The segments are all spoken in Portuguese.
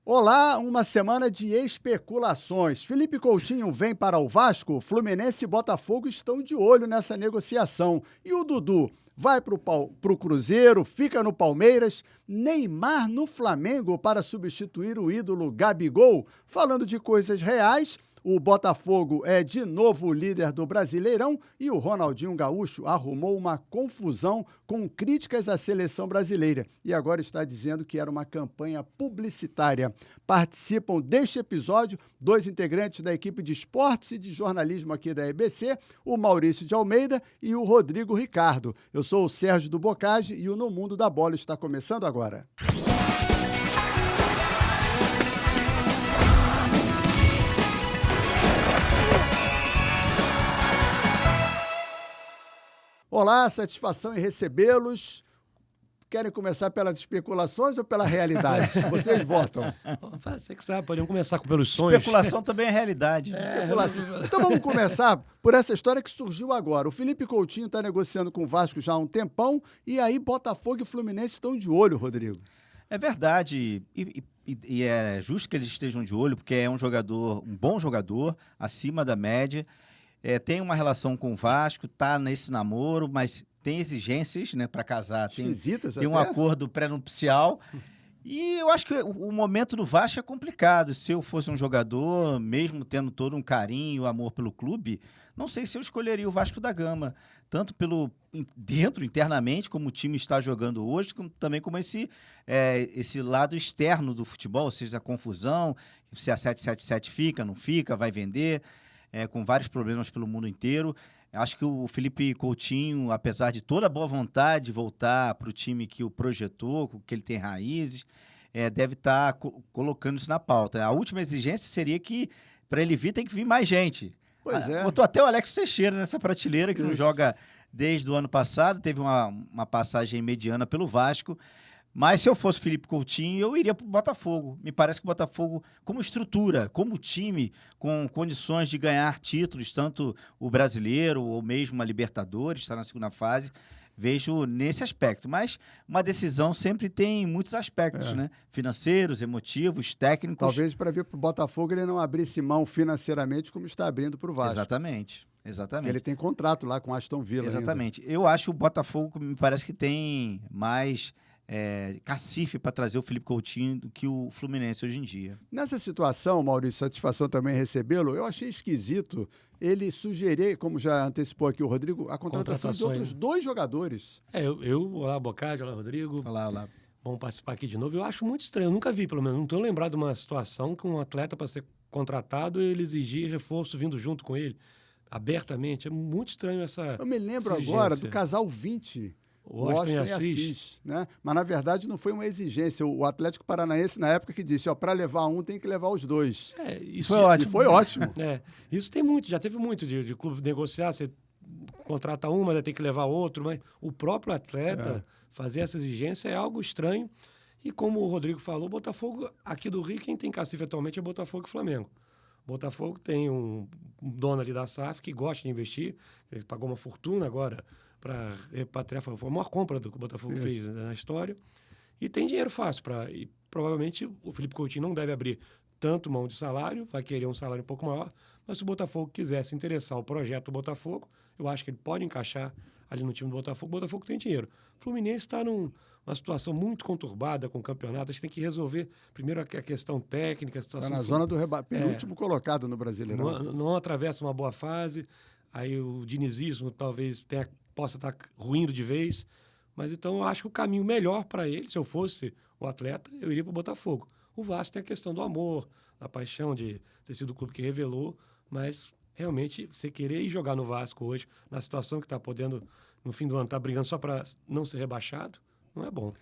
Olá, uma semana de especulações. Felipe Coutinho vem para o Vasco, Fluminense e Botafogo estão de olho nessa negociação. E o Dudu vai para o Cruzeiro, fica no Palmeiras, Neymar no Flamengo para substituir o ídolo Gabigol. Falando de coisas reais, o Botafogo é de novo o líder do Brasileirão e o Ronaldinho Gaúcho arrumou uma confusão com críticas à seleção brasileira e agora está dizendo que era uma campanha publicitária. Participam deste episódio dois integrantes da equipe de esportes e de jornalismo aqui da EBC, o Maurício de Almeida e o Rodrigo Ricardo. Eu sou o Sérgio do Bocage e o No Mundo da Bola está começando agora. Olá, satisfação em recebê-los. Querem começar pelas especulações ou pela realidade? Vocês votam. Você que sabe, podemos começar pelos sonhos. Especulação também é realidade. Então vamos começar por essa história que surgiu agora. O Felipe Coutinho está negociando com o Vasco já há um tempão e aí Botafogo e Fluminense estão de olho, Rodrigo. É verdade. E é justo que eles estejam de olho, porque é um bom jogador, acima da média. Tem uma relação com o Vasco, tá nesse namoro, mas tem exigências, né, para casar. Tem um acordo pré-nupcial. E eu acho que o momento do Vasco é complicado. Se eu fosse um jogador, mesmo tendo todo um carinho, amor pelo clube, não sei se eu escolheria o Vasco da Gama. Tanto internamente, como o time está jogando hoje, também como esse lado externo do futebol, ou seja, a confusão, se a 777 fica, não fica, vai vender. Com vários problemas pelo mundo inteiro. Acho que o Felipe Coutinho, apesar de toda a boa vontade de voltar para o time que o projetou, que ele tem raízes, deve estar colocando isso na pauta. A última exigência seria que, para ele vir, tem que vir mais gente. Pois é. Botou até o Alex Teixeira nessa prateleira, que não joga desde o ano passado, teve uma passagem mediana pelo Vasco. Mas se eu fosse Felipe Coutinho, eu iria para o Botafogo. Me parece que o Botafogo, como estrutura, como time, com condições de ganhar títulos, tanto o Brasileiro ou mesmo a Libertadores, está na segunda fase, vejo nesse aspecto. Mas uma decisão sempre tem muitos aspectos, né? Financeiros, emotivos, técnicos. Talvez para vir para o Botafogo ele não abrisse mão financeiramente como está abrindo para o Vasco. Exatamente. Ele tem contrato lá com Aston Villa. Exatamente. Ainda. Eu acho o Botafogo, me parece que tem mais cacife para trazer o Felipe Coutinho do que o Fluminense hoje em dia. Nessa situação, Maurício, satisfação também recebê-lo, eu achei esquisito ele sugerir, como já antecipou aqui o Rodrigo, a contratação de outros dois jogadores. Olá, Bocage, olá, Rodrigo. Olá. Vamos participar aqui de novo. Eu acho muito estranho, eu nunca vi, pelo menos, não estou lembrado de uma situação que um atleta, para ser contratado, ele exigir reforço vindo junto com ele, abertamente. É muito estranho essa Eu me lembro exigência. Agora do casal 20. O Austin e Assis, né? Mas, na verdade, não foi uma exigência. O Atlético Paranaense, na época, que disse, para levar um, tem que levar os dois. Isso foi ótimo. E foi ótimo. Isso tem muito, já teve muito de clube negociar, você contrata um, mas tem que levar outro, mas o próprio atleta fazer essa exigência é algo estranho. E como o Rodrigo falou, o Botafogo, aqui do Rio, quem tem cacife atualmente é Botafogo e Flamengo. Botafogo tem um dono ali da SAF que gosta de investir, ele pagou uma fortuna agora para repatriar, foi a maior compra que o Botafogo fez na história, e tem dinheiro fácil e provavelmente o Felipe Coutinho não deve abrir tanto mão de salário, vai querer um salário um pouco maior, mas se o Botafogo quiser se interessar o projeto do Botafogo, eu acho que ele pode encaixar ali no time do Botafogo. O Botafogo tem dinheiro. O Fluminense está numa situação muito conturbada com o campeonato, a gente tem que resolver primeiro a questão técnica, a situação... Está na zona do penúltimo colocado no Brasileirão. Não atravessa uma boa fase, aí o dinizismo talvez possa estar ruindo de vez, mas então eu acho que o caminho melhor para ele, se eu fosse o atleta, eu iria para o Botafogo. O Vasco tem a questão do amor, da paixão de ter sido o clube que revelou, mas realmente você querer ir jogar no Vasco hoje, na situação que está podendo, no fim do ano, estar brigando só para não ser rebaixado, não é bom.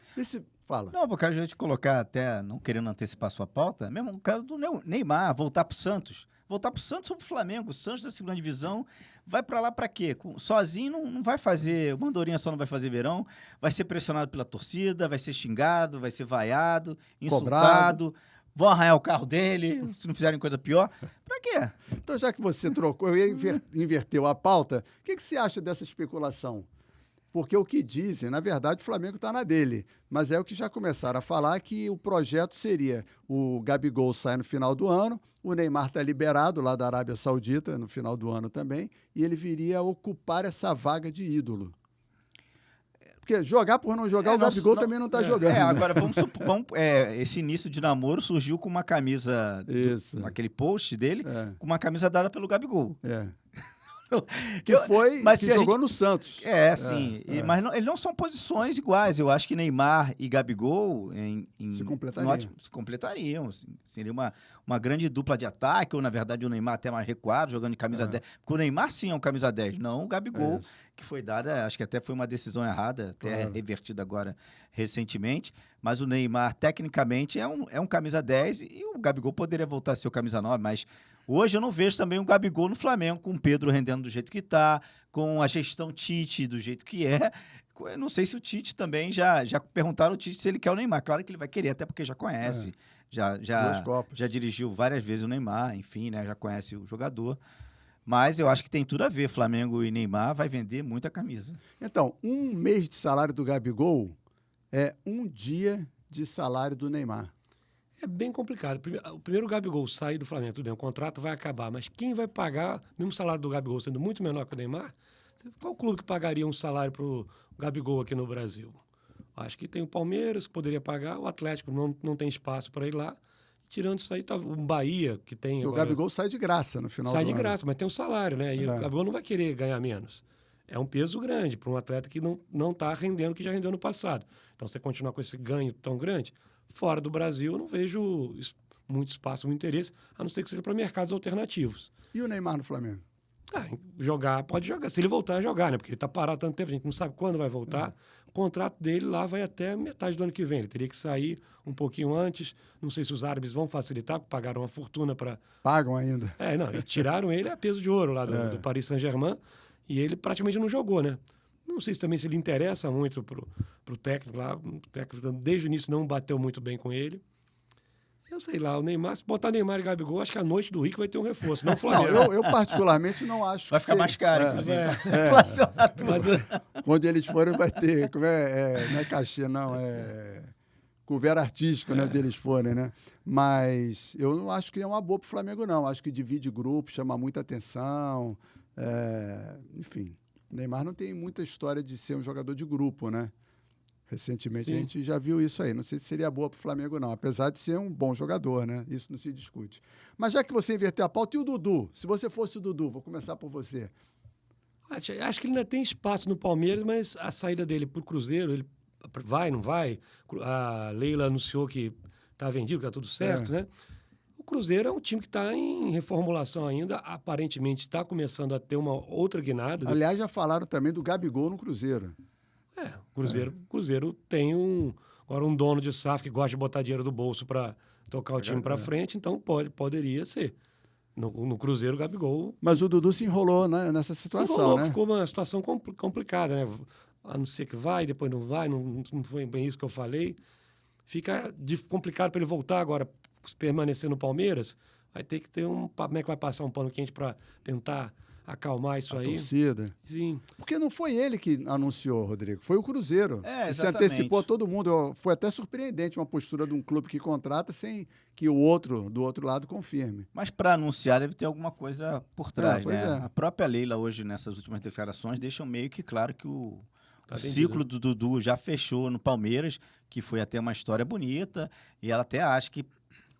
Fala. Não, porque eu já te colocar até, não querendo antecipar sua pauta, mesmo o caso do Neymar, voltar para o Santos. Voltar para o Santos ou para o Flamengo. O Santos da segunda divisão vai para lá para quê? Sozinho não vai fazer, o Andorinha só não vai fazer verão, vai ser pressionado pela torcida, vai ser xingado, vai ser vaiado, insultado, vão arranhar o carro dele, se não fizerem coisa pior. Para quê? Então, já que você trocou, eu ia inverteu a pauta, o que você acha dessa especulação? Porque o que dizem, na verdade, o Flamengo está na dele. Mas é o que já começaram a falar, que o projeto seria o Gabigol sai no final do ano, o Neymar está liberado lá da Arábia Saudita no final do ano também, e ele viria a ocupar essa vaga de ídolo. Porque jogar por não jogar, o Gabigol também não está jogando. Né? Agora esse início de namoro surgiu com uma camisa, aquele post dele, com uma camisa dada pelo Gabigol. Que jogou no Santos. Sim. Mas eles não são posições iguais. Eu acho que Neymar e Gabigol se completariam. Seria uma grande dupla de ataque, ou na verdade o Neymar até mais recuado, jogando de camisa 10. Porque o Neymar sim é um camisa 10, não o Gabigol, que foi dada, acho que até foi uma decisão errada, até revertida agora recentemente. Mas o Neymar, tecnicamente, é um camisa 10 e o Gabigol poderia voltar a ser o camisa 9, mas hoje eu não vejo também o Gabigol no Flamengo, com o Pedro rendendo do jeito que está, com a gestão Tite do jeito que é. Eu não sei se o Tite também já perguntaram ao Tite se ele quer o Neymar. Claro que ele vai querer, até porque já conhece. Já dirigiu várias vezes o Neymar, enfim, né? Já conhece o jogador. Mas eu acho que tem tudo a ver. Flamengo e Neymar vai vender muita camisa. Então, um mês de salário do Gabigol é um dia de salário do Neymar. É bem complicado. Primeiro o Gabigol sair do Flamengo, tudo bem, o contrato vai acabar, mas quem vai pagar, mesmo o salário do Gabigol sendo muito menor que o Neymar, qual clube que pagaria um salário para o Gabigol aqui no Brasil? Acho que tem o Palmeiras, que poderia pagar, o Atlético não tem espaço para ir lá. Tirando isso aí, tá o Bahia, que tem... Agora, o Gabigol sai de graça no final do ano. Sai de graça, mas tem um salário, né? E o Gabigol não vai querer ganhar menos. É um peso grande para um atleta que não está rendendo o que já rendeu no passado. Então, você continuar com esse ganho tão grande, fora do Brasil, eu não vejo muito espaço, muito interesse, a não ser que seja para mercados alternativos. E o Neymar no Flamengo? Pode jogar. Se ele voltar a jogar, né? Porque ele está parado há tanto tempo, a gente não sabe quando vai voltar. O contrato dele lá vai até metade do ano que vem. Ele teria que sair um pouquinho antes. Não sei se os árabes vão facilitar, porque pagaram uma fortuna para... Pagam ainda. E tiraram ele a peso de ouro lá do Paris Saint-Germain, e ele praticamente não jogou, né? Não sei se ele interessa muito pro técnico lá. O técnico, desde o início, não bateu muito bem com ele. Eu sei lá, o Neymar, se botar Neymar e Gabigol, acho que a noite do Rico vai ter um reforço, não o Flamengo. Não, eu particularmente não acho vai que ficar mais caro, inclusive. Quando eles forem, vai ter, não é cachê, não, é couvert artístico, né, onde eles forem, né? Mas eu não acho que é uma boa pro Flamengo, não. Acho que divide grupo, chama muita atenção, enfim. O Neymar não tem muita história de ser um jogador de grupo, né? Recentemente a gente já viu isso aí. Não sei se seria boa para o Flamengo, não. Apesar de ser um bom jogador, né? Isso não se discute. Mas já que você inverteu a pauta, e o Dudu? Se você fosse o Dudu, vou começar por você. Acho que ele ainda tem espaço no Palmeiras, mas a saída dele para o Cruzeiro, ele vai, não vai? A Leila anunciou que está vendido, que está tudo certo, né? O Cruzeiro é um time que está em reformulação ainda. Aparentemente está começando a ter uma outra guinada. Aliás, já falaram também do Gabigol no Cruzeiro. O Cruzeiro tem agora um dono de SAF que gosta de botar dinheiro do bolso para tocar o time para frente, então poderia ser. No Cruzeiro, o Gabigol... Mas o Dudu se enrolou, né, nessa situação, né? Ficou uma situação complicada, né? A não ser que vai, depois não vai, não foi bem isso que eu falei. Fica complicado para ele voltar agora, permanecer no Palmeiras. Vai ter que ter como é que vai passar um pano quente para tentar acalmar isso aí. Torcida. Sim. Porque não foi ele que anunciou, Rodrigo, foi o Cruzeiro. Se antecipou a todo mundo. Foi até surpreendente uma postura de um clube que contrata sem que o outro, do outro lado, confirme. Mas para anunciar deve ter alguma coisa por trás, né? A própria Leila hoje, nessas últimas declarações, deixa meio que claro que o ciclo do Dudu já fechou no Palmeiras, que foi até uma história bonita, e ela até acha que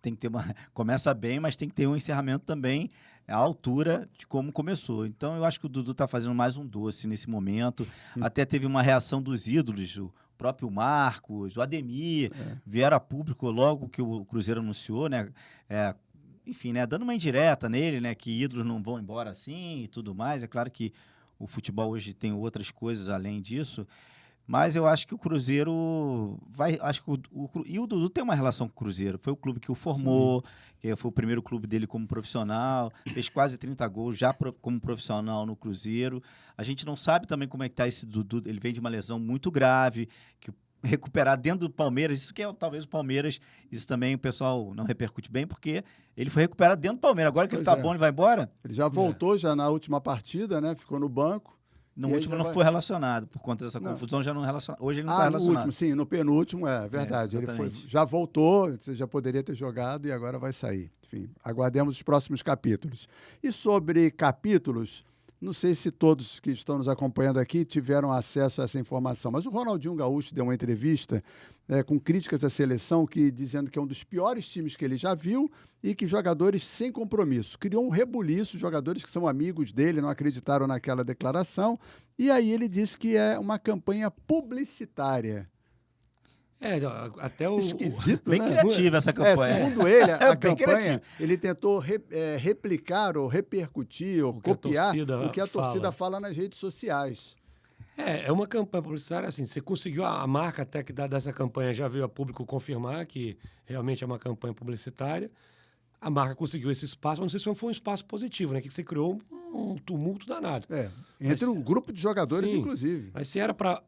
tem que ter começa bem, mas tem que ter um encerramento também à altura de como começou. Então, eu acho que o Dudu está fazendo mais um doce nesse momento. Até teve uma reação dos ídolos, o próprio Marcos, o Ademir, vieram a público logo que o Cruzeiro anunciou, né? Enfim, né? Dando uma indireta nele, né? Que ídolos não vão embora assim e tudo mais. É claro que o futebol hoje tem outras coisas além disso. Mas eu acho que o Cruzeiro vai... Acho que e o Dudu tem uma relação com o Cruzeiro. Foi o clube que o formou, que foi o primeiro clube dele como profissional, fez quase 30 gols já como profissional no Cruzeiro. A gente não sabe também como é que está esse Dudu. Ele vem de uma lesão muito grave, que recuperar dentro do Palmeiras, isso que é talvez o Palmeiras, isso também o pessoal não repercute bem, porque ele foi recuperado dentro do Palmeiras. Agora que ele está bom, ele vai embora? Ele já voltou já na última partida, né? Ficou no banco. No E aí último já não vai- foi relacionado, por conta dessa Não. confusão, já não relaciona. Hoje ele não Ah, está no relacionado. último, sim, no penúltimo, é verdade. Ele foi, exatamente. já voltou, você já poderia ter jogado e agora vai sair. Enfim, aguardemos os próximos capítulos. E sobre capítulos, não sei se todos que estão nos acompanhando aqui tiveram acesso a essa informação, mas o Ronaldinho Gaúcho deu uma entrevista com críticas à seleção, dizendo que é um dos piores times que ele já viu e que jogadores sem compromisso. Criou um rebuliço, jogadores que são amigos dele não acreditaram naquela declaração, e aí ele disse que é uma campanha publicitária. Até o... Esquisito, Bem né? criativa essa campanha. Segundo ele, a Bem campanha, criativo. ele tentou replicar ou repercutir ou O que a copiar torcida o que a torcida fala. fala nas redes sociais. É uma campanha publicitária, assim, você conseguiu, a marca até que dessa campanha já veio a público confirmar que realmente é uma campanha publicitária. A marca conseguiu esse espaço, mas não sei se foi um espaço positivo, né? Que você criou um tumulto danado. Entre um grupo de jogadores, Sim, inclusive. Mas se era para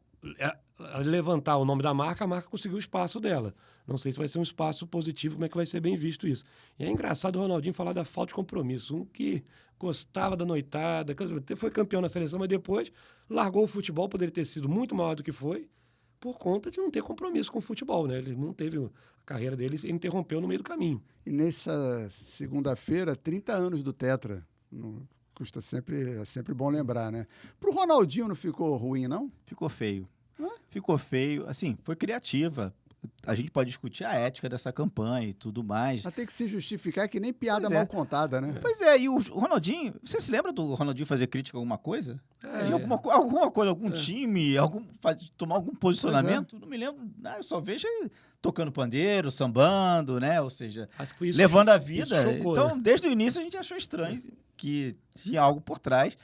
levantar o nome da marca, a marca conseguiu o espaço dela. Não sei se vai ser um espaço positivo, como é que vai ser bem visto isso. E é engraçado o Ronaldinho falar da falta de compromisso. Um que gostava da noitada, foi campeão na seleção, mas depois largou o futebol, poderia ter sido muito maior do que foi, por conta de não ter compromisso com o futebol, né? Ele não teve a carreira dele, ele interrompeu no meio do caminho. E nessa segunda-feira, 30 anos do Tetra. É sempre bom lembrar, né? Pro Ronaldinho não ficou ruim, não? Ficou feio. Ficou feio. Assim, foi criativa. A gente pode discutir a ética dessa campanha e tudo mais. Mas tem que se justificar que nem piada Pois é. mal contada, né? Pois é, e o Ronaldinho, você se lembra do Ronaldinho fazer crítica a alguma coisa? Em alguma coisa, algum time, tomar algum posicionamento? Não me lembro, eu só vejo ele tocando pandeiro, sambando, né? Ou seja, Acho que foi isso levando a isso vida. chocou, Então, né? desde o início a gente achou estranho que tinha algo por trás.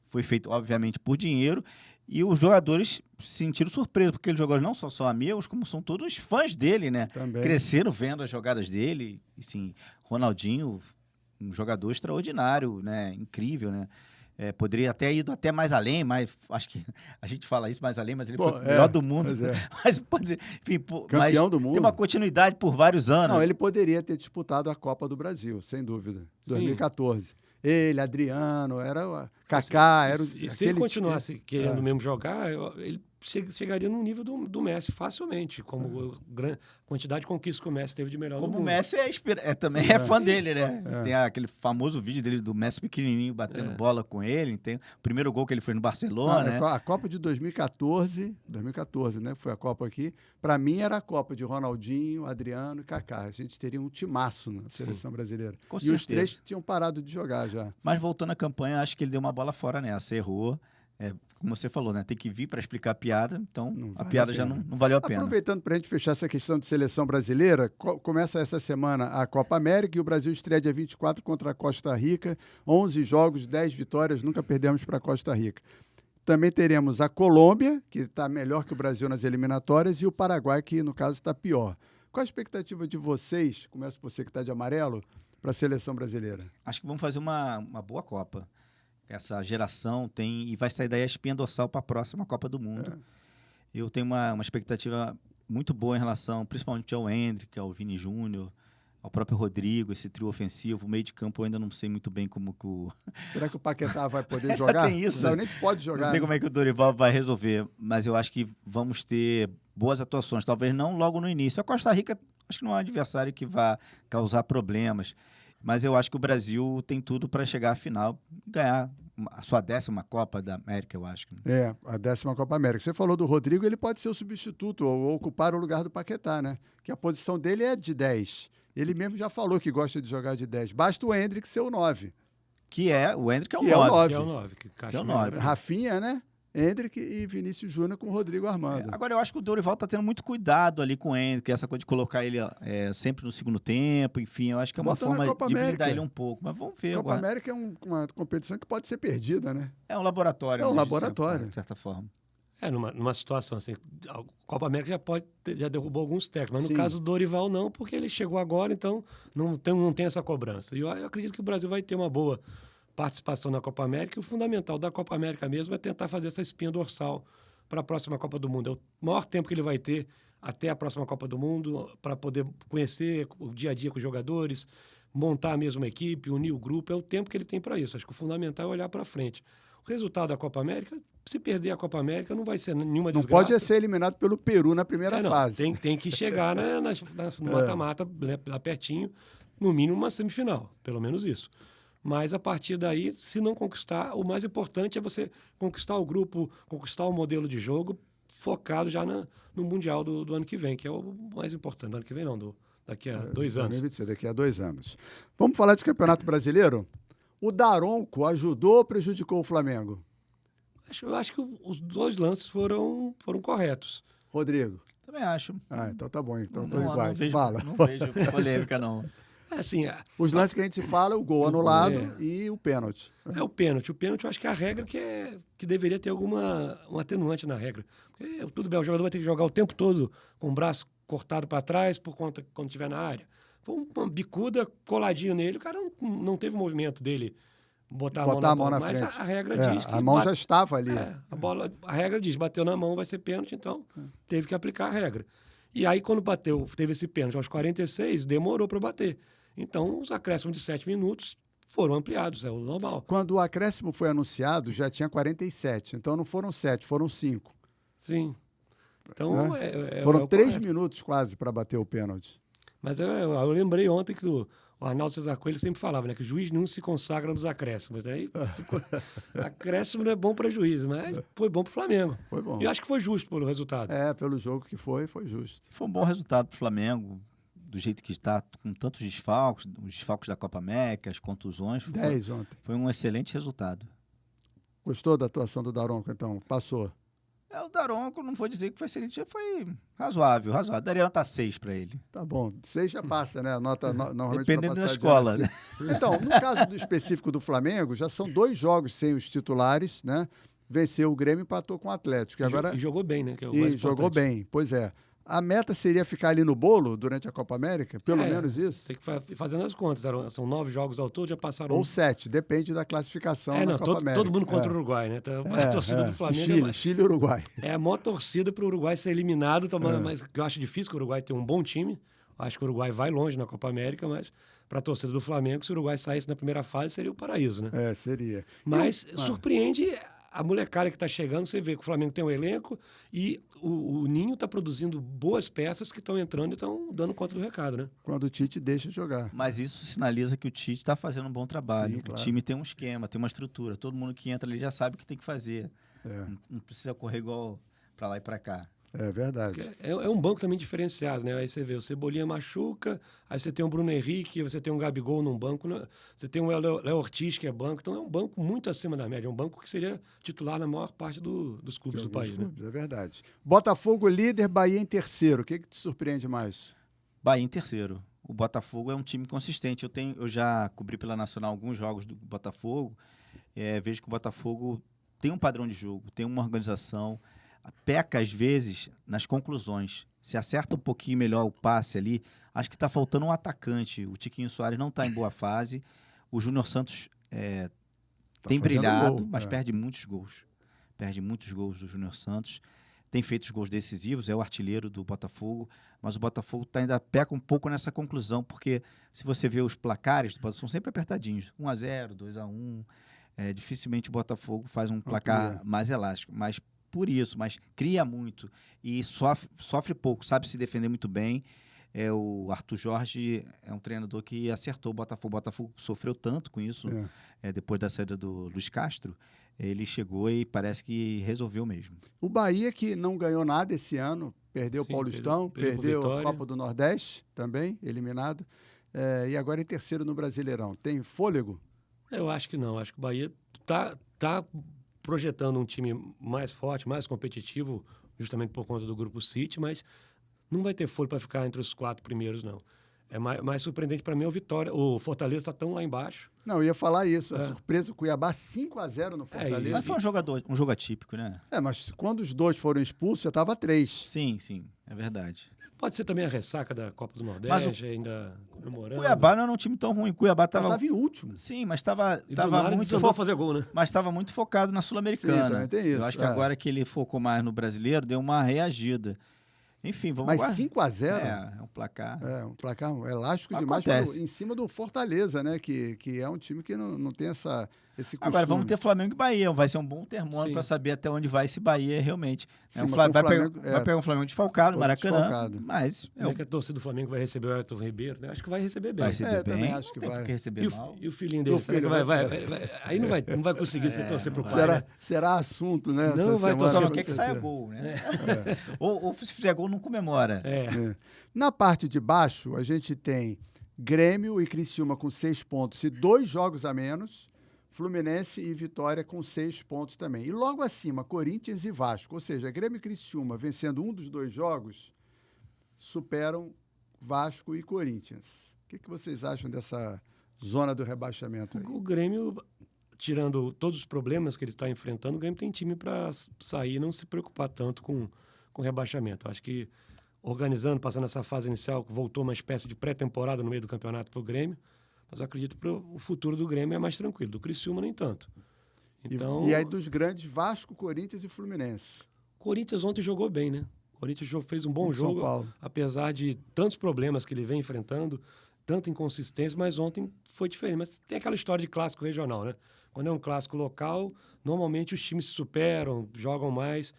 Foi feito, obviamente, por dinheiro. E os jogadores se sentiram surpresos, porque os jogadores não são amigos, como são todos fãs dele, né? Também. Cresceram vendo as jogadas dele. E, sim, Ronaldinho, um jogador extraordinário, né? Incrível, né? Poderia até ido até mais além, mas acho que a gente fala isso mais além, mas ele foi o melhor do mundo. pois é. Mas pode, enfim, Campeão mas do mundo. tem uma continuidade por vários anos. Não, ele poderia ter disputado a Copa do Brasil, sem dúvida. Sim. 2014. Ele, Adriano, era Kaká, era E se ele continuasse querendo mesmo jogar, ele chegaria no nível do Messi facilmente, como quantidade de conquistas que o Messi teve de melhor no Como o mundo. Messi também é fã dele, né? Tem aquele famoso vídeo dele do Messi pequenininho batendo bola com ele. Tem o primeiro gol que ele fez no Barcelona, né? A Copa de 2014, né? Foi a Copa aqui. Para mim era a Copa de Ronaldinho, Adriano e Kaká. A gente teria um timaço na seleção brasileira. Com E certeza. os três tinham parado de jogar já. Mas voltando à campanha, acho que ele deu uma bola fora nessa, errou. Como você falou, né? Tem que vir para explicar a piada, então Não a vale piada a já pena. não valeu a pena. Aproveitando para a gente fechar essa questão de seleção brasileira, começa essa semana a Copa América e o Brasil estreia dia 24 contra a Costa Rica. 11 jogos, 10 vitórias, nunca perdemos para a Costa Rica. Também teremos a Colômbia, que está melhor que o Brasil nas eliminatórias, e o Paraguai, que no caso está pior. Qual a expectativa de vocês, começo por você que está de amarelo, para a seleção brasileira? Acho que vamos fazer uma boa Copa. Essa geração tem... E vai sair daí a espinha dorsal para a próxima Copa do Mundo. Eu tenho uma expectativa muito boa em relação, principalmente ao Endrick, ao Vini Júnior, ao próprio Rodrigo, esse trio ofensivo. O meio de campo eu ainda não sei muito bem como que o... Será que o Paquetá vai poder jogar? Tem isso. Não sabe nem se pode jogar. Não sei né? como é que o Dorival vai resolver, mas eu acho que vamos ter boas atuações. Talvez não logo no início. A Costa Rica acho que não é um adversário que vai causar problemas. Mas eu acho que o Brasil tem tudo para chegar à final e ganhar a sua 10ª Copa da América, eu acho. A 10ª Copa América. Você falou do Rodrigo, ele pode ser o substituto ou ocupar o lugar do Paquetá, né? Que a posição dele é de 10. Ele mesmo já falou que gosta de jogar de 10. Basta o Endrick ser o 9. O Endrick é o Que é o 9. 9. Que é o 9. Que é o 9. Rafinha, né? Endrick e Vinícius Júnior com o Rodrigo Armando. Agora, eu acho que o Dorival está tendo muito cuidado ali com o Endrick, essa coisa de colocar ele sempre no segundo tempo, enfim, eu acho que é uma Bota na forma Copa de blindar América. ele um pouco. Mas vamos ver A Copa agora. América é uma competição que pode ser perdida, né? É um laboratório. É um né, laboratório. De certa forma. Numa situação assim, a Copa América já derrubou alguns técnicos, mas Sim. no caso do Dorival não, porque ele chegou agora, então não tem essa cobrança. E eu acredito que o Brasil vai ter uma boa participação na Copa América, e o fundamental da Copa América mesmo é tentar fazer essa espinha dorsal para a próxima Copa do Mundo. É o maior tempo que ele vai ter até a próxima Copa do Mundo para poder conhecer o dia a dia com os jogadores, montar a mesma equipe, unir o grupo, é o tempo que ele tem para isso. Acho que o fundamental é olhar para frente. O Resultado da Copa América, se perder a Copa América, não vai ser nenhuma Não desgraça. pode ser eliminado pelo Peru na primeira Não, fase. tem que chegar no mata-mata, lá pertinho, no mínimo uma semifinal, pelo menos isso. Mas a partir daí, se não conquistar, o mais importante é você conquistar o grupo, conquistar o modelo de jogo, focado já no Mundial do ano que vem, que é o mais importante. Do ano que vem não, daqui a 2 anos. 2026, daqui a 2 anos. Vamos falar de Campeonato Brasileiro? O Daronco ajudou ou prejudicou o Flamengo? Eu acho que os 2 lances foram corretos. Rodrigo? Também acho. Então tá bom, então Não, estão não iguais. vejo, Fala. não vejo polêmica, não. Assim, Os lances que a gente fala, o gol anulado e o pênalti. é o pênalti. O pênalti, eu acho que é a regra que deveria ter um atenuante na regra. Porque, tudo bem, o jogador vai ter que jogar o tempo todo com o braço cortado para trás por conta quando estiver na área. Foi uma bicuda coladinho nele, o cara não teve o movimento dele botar a mão na bola. Mas frente. A regra diz que... A mão já estava ali. A regra diz, bateu na mão, vai ser pênalti, então teve que aplicar a regra. E aí, quando teve esse pênalti aos 46, demorou para bater. Então, os acréscimos de 7 minutos foram ampliados, é o normal. Quando o acréscimo foi anunciado, já tinha 47. Então, não foram 7, foram 5. Sim. Então, foram 3 correto. minutos quase para bater o pênalti. Mas eu lembrei ontem que o Arnaldo César Coelho sempre falava, né, que o juiz não se consagra nos acréscimos. Daí, acréscimo não é bom para juiz, mas foi bom para o Flamengo. Foi bom. E eu acho que foi justo pelo resultado. Pelo jogo que foi justo. Foi um bom resultado para o Flamengo, do jeito que está, com tantos desfalques, os desfalques da Copa América, as contusões. 10 ontem. Foi um excelente resultado. Gostou da atuação do Daronco, então? Passou. O Daronco, não vou dizer que foi excelente, foi razoável. Daria nota 6 para ele. Tá bom. 6 já passa, né? Nota, normalmente Dependendo pra da passar escola, de né? Então, no caso do específico do Flamengo, já são 2 jogos sem os titulares, né? Venceu o Grêmio e empatou com o Atlético. E jogou bem, né? Que é o mais jogou importante. bem, pois é. A meta seria ficar ali no bolo durante a Copa América? Pelo menos isso? Tem que ir fazendo as contas. São 9 jogos ao todo, já passaram... Ou 7, depende da classificação na Copa América. Todo mundo contra o Uruguai, né? Então, a torcida do Flamengo... Chile e Uruguai. É a maior torcida para o Uruguai ser eliminado, mas eu acho difícil que o Uruguai tenha um bom time. Acho que o Uruguai vai longe na Copa América, mas para a torcida do Flamengo, se o Uruguai saísse na primeira fase, seria o paraíso, né? Seria. Mas surpreende... A molecada que está chegando, você vê que o Flamengo tem um elenco e o Ninho está produzindo boas peças que estão entrando e estão dando conta do recado, né? Quando o Tite deixa jogar. Mas isso sinaliza que o Tite está fazendo um bom trabalho. Sim, claro. O time tem um esquema, tem uma estrutura. Todo mundo que entra ali já sabe o que tem que fazer. Não precisa correr igual para lá e para cá. É verdade. É um banco também diferenciado, né? Aí você vê, o Cebolinha machuca, aí você tem o Bruno Henrique, você tem um Gabigol num banco, né? Você tem o Léo Ortiz, que é banco. Então é um banco muito acima da média. É um banco que seria titular na maior parte dos clubes do país, né? É verdade. Botafogo líder, Bahia em terceiro. O que te surpreende mais? Bahia em terceiro. O Botafogo é um time consistente. Eu já cobri pela Nacional alguns jogos do Botafogo. Vejo que o Botafogo tem um padrão de jogo, tem uma organização, peca às vezes nas conclusões. Se acerta um pouquinho melhor o passe ali, acho que está faltando um atacante. O Tiquinho Soares não está em boa fase. O Júnior Santos tem brilhado, mas perde muitos gols. Perde muitos gols do Júnior Santos. Tem feito os gols decisivos, é o artilheiro do Botafogo, mas o Botafogo ainda peca um pouco nessa conclusão, porque se você vê os placares do Botafogo, são sempre apertadinhos. 1-0, 2-1. Dificilmente o Botafogo faz um placar mais elástico, mas cria muito e sofre pouco, sabe se defender muito bem. O Arthur Jorge é um treinador que acertou o Botafogo. O Botafogo sofreu tanto com isso depois da saída do Luiz Castro. Ele chegou e parece que resolveu mesmo. O Bahia, que não ganhou nada esse ano, perdeu o Paulistão, perdeu a Copa do Nordeste também, eliminado, e agora em terceiro no Brasileirão. Tem fôlego? Eu acho que não. Acho que o Bahia tá projetando um time mais forte, mais competitivo, justamente por conta do Grupo City, mas não vai ter fôlego para ficar entre os 4 primeiros, não. É mais surpreendente para mim o Vitória. O Fortaleza está tão lá embaixo. Não, eu ia falar isso. A surpresa, o Cuiabá 5-0 no Fortaleza. Mas foi um jogo atípico, né? Mas quando os 2 foram expulsos, já estava 3. Sim, é verdade. Pode ser também a ressaca da Copa do Nordeste, ainda comemorando. O Cuiabá não era um time tão ruim. O Cuiabá estava em último. Sim, mas estava muito muito fazer gol, né? Mas estava muito focado na Sul-Americana. Sim, tem isso. Eu acho que agora que ele focou mais no brasileiro, deu uma reagida. Enfim, vamos Mas 5-0? É um placar. Um placar elástico demais em cima do Fortaleza, né? Que é um time que não tem essa esse Agora vamos costume. ter Flamengo e Bahia. Vai ser um bom termômetro Sim. para saber até onde vai esse Bahia realmente. Sim, É, mas vai, com o Flamengo, vai pegar um Flamengo desfalcado no todo Maracanã. desfalcado. Mas Como é que a torcida do Flamengo vai receber o Everton Ribeiro? Né? Acho que vai receber bem. vai receber também bem. acho que Não tem vai. por que receber E o, mal. e o filhinho dele, O será que filho aí não vai conseguir se torcer pro pai, né? Será assunto, né? Não essa vai semana, torcer, Só com quer que saia certeza. gol, né? Ou se fizer gol, não comemora. É. Na parte de baixo, a gente tem Grêmio e Criciúma com 6 pontos e 2 jogos a menos. Fluminense e Vitória com 6 pontos também. E logo acima, Corinthians e Vasco. Ou seja, Grêmio e Criciúma, vencendo um dos 2 jogos, superam Vasco e Corinthians. O que vocês acham dessa zona do rebaixamento aí? O Grêmio, tirando todos os problemas que ele está enfrentando, o Grêmio tem time para sair e não se preocupar tanto com rebaixamento. Acho que organizando, passando essa fase inicial, voltou uma espécie de pré-temporada no meio do campeonato para o Grêmio, mas eu acredito que o futuro do Grêmio é mais tranquilo, do Criciúma nem tanto. Então, E aí dos grandes, Vasco, Corinthians e Fluminense. Corinthians ontem jogou bem, né? O Corinthians fez um bom Contra São jogo, Paulo. apesar de tantos problemas que ele vem enfrentando, tanta inconsistência, mas ontem foi diferente. Mas tem aquela história de clássico regional, né? Quando é um clássico local, normalmente os times se superam, jogam mais,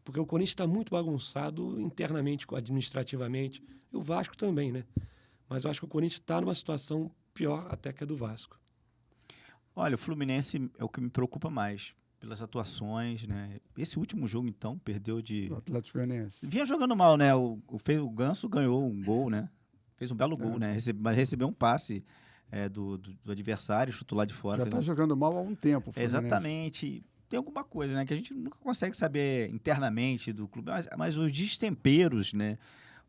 porque o Corinthians está muito bagunçado internamente, administrativamente, e o Vasco também, né? Mas eu acho que o Corinthians está numa situação pior até que a do Vasco. Olha, o Fluminense é o que me preocupa mais, pelas atuações, né? Esse último jogo, então, perdeu de... O Atlético Goianiense. Vinha jogando mal, né? O Ganso ganhou um gol, né? Fez um belo gol, né? Mas recebeu um passe do adversário, chutou lá de fora. Já fez está jogando mal há um tempo, o Fluminense. Exatamente. Tem alguma coisa, né? Que a gente nunca consegue saber internamente do clube, mas os destemperos, né?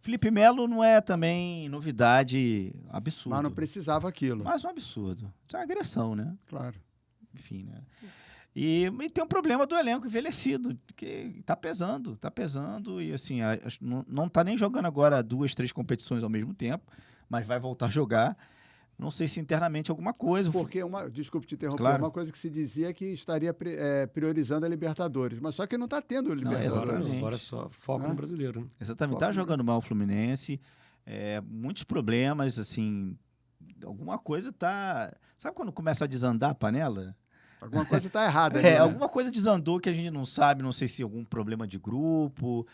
Felipe Melo não é também novidade absurda. Mas não precisava aquilo. Mas um absurdo. Isso é uma agressão, né? Claro. Enfim, né? E tem um problema do elenco envelhecido, que tá pesando, e assim, não tá nem jogando agora 2, 3 competições ao mesmo tempo, mas vai voltar a jogar. Não sei se internamente alguma coisa. Porque, desculpe te interromper, Claro. uma coisa que se dizia é que estaria priorizando a Libertadores, mas só que não está tendo Libertadores. exatamente. Agora só foco no brasileiro, né? Exatamente, Foco, tá jogando mal o Fluminense, muitos problemas, assim, alguma coisa tá... Sabe quando começa a desandar a panela? Alguma coisa está errada. Ali, né? Alguma coisa desandou que a gente não sabe, não sei se algum problema de grupo,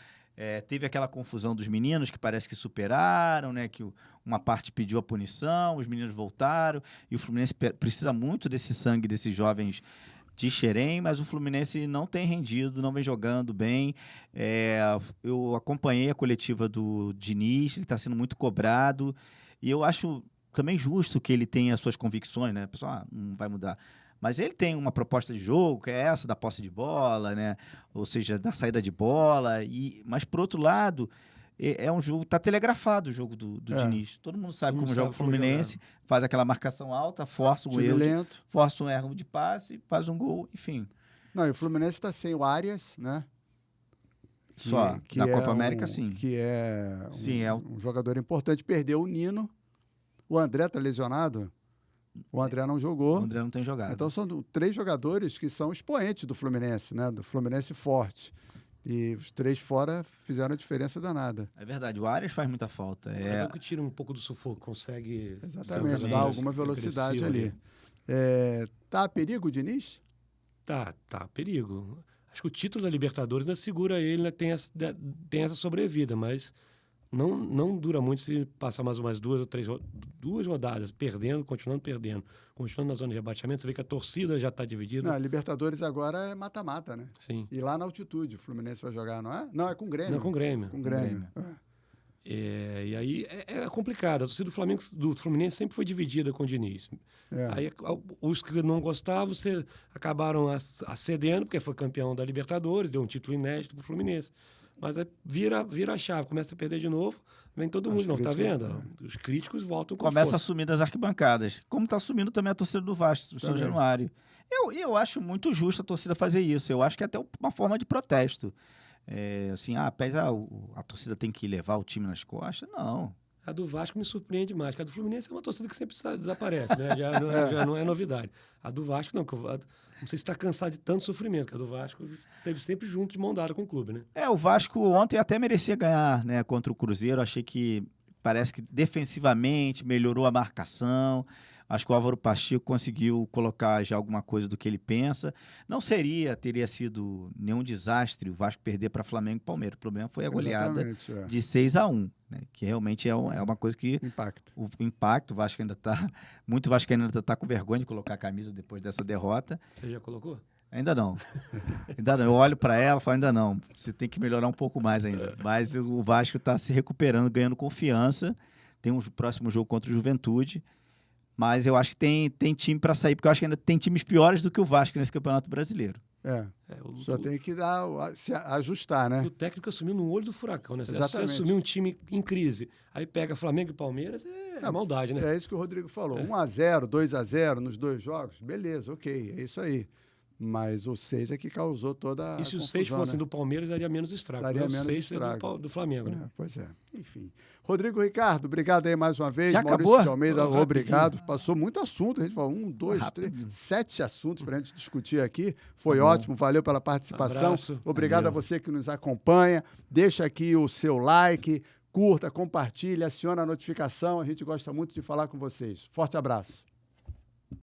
teve aquela confusão dos meninos que parece que superaram, né? Que uma parte pediu a punição, os meninos voltaram, e o Fluminense precisa muito desse sangue desses jovens de Xerém, mas o Fluminense não tem rendido, não vem jogando bem. Eu acompanhei a coletiva do Diniz, ele está sendo muito cobrado, e eu acho também justo que ele tenha as suas convicções, né? Pessoal, não vai mudar. Mas ele tem uma proposta de jogo, que é essa da posse de bola, né? Ou seja, da saída de bola. Mas, por outro lado, é um jogo... Está telegrafado o jogo do Diniz. Todo mundo sabe como joga o Fluminense. Faz aquela marcação alta, força um erro. Lento. Força um erro de passe, faz um gol, enfim. Não, e o Fluminense está sem o Arias, né? Só. Da Copa América, sim. Que é Sim, um jogador importante. Perdeu o Nino. O André está lesionado. O André não jogou. O André não tem jogado. Então são 3 jogadores que são expoentes do Fluminense, né? Do Fluminense forte. E os 3 fora fizeram a diferença danada. É verdade, o Arias faz muita falta. Mas é o que tira um pouco do sufoco, consegue... Exatamente, dá alguma velocidade ali. Tá a perigo o Diniz? Tá, perigo. Acho que o título da Libertadores ainda segura ele, né? Tem essa sobrevida, mas não dura muito se passar mais umas 2 ou 3 rodadas, continuando na zona de rebaixamento. Você vê que a torcida já está dividida. Não, a Libertadores agora é mata-mata, né? Sim. E lá na altitude o Fluminense vai jogar, não é? Não, é com o Grêmio. Não, com o Grêmio. Com o Grêmio. E aí é complicado. A torcida do Fluminense sempre foi dividida com o Diniz. Aí os que não gostavam acabaram acedendo, porque foi campeão da Libertadores, deu um título inédito para o Fluminense. Mas aí vira a chave, começa a perder de novo, vem todo mundo de novo, tá vendo? Os críticos voltam com começa força. a assumir das arquibancadas, como está assumindo também a torcida do Vasco, do São Januário. Eu acho muito justo a torcida fazer isso, eu acho que é até uma forma de protesto. A torcida tem que levar o time nas costas, não. A do Vasco me surpreende mais, porque a do Fluminense é uma torcida que sempre desaparece, né? Já não é novidade. A do Vasco, não, não sei se está cansado de tanto sofrimento, que a do Vasco esteve sempre junto de mão dada com o clube, né? O Vasco ontem até merecia ganhar, né, contra o Cruzeiro. Achei que parece que defensivamente melhorou a marcação. Acho que o Álvaro Pacheco conseguiu colocar já alguma coisa do que ele pensa. Não teria sido nenhum desastre o Vasco perder para Flamengo e Palmeiras. O problema foi a goleada Exatamente, é. de 6-1, né? Que realmente é uma coisa que Impacta. o impacto, o Vasco ainda está... Muito vascaíno ainda está com vergonha de colocar a camisa depois dessa derrota. Você já colocou? Ainda não. Ainda não. Eu olho para ela e falo, ainda não. Você tem que melhorar um pouco mais ainda. Mas o Vasco está se recuperando, ganhando confiança. Tem um próximo jogo contra o Juventude. Mas eu acho que tem time para sair, porque eu acho que ainda tem times piores do que o Vasco nesse Campeonato Brasileiro. Só tem que se ajustar, né? O técnico assumiu no olho do furacão, né? Exatamente. Você assumir um time em crise, aí pega Flamengo e Palmeiras, é maldade, né? É isso que o Rodrigo falou. 1-0, 2-0 nos 2 jogos, beleza, ok, é isso aí. Mas o 6 é que causou toda a E se confusão, os 6 fossem né? do Palmeiras, daria menos estrago. Daria Os menos 6 estrago. do Flamengo, né? Pois é, enfim. Rodrigo Ricardo, obrigado aí mais uma vez. Já Maurício acabou? de Almeida, Oh, obrigado. Passou muito assunto, a gente falou 1, 2, 3, Rápido. 7 assuntos para a gente discutir aqui. Foi Tá bom. ótimo, valeu pela participação. Abraço. Obrigado Valeu. a você que nos acompanha. Deixa aqui o seu like, curta, compartilha, aciona a notificação. A gente gosta muito de falar com vocês. Forte abraço.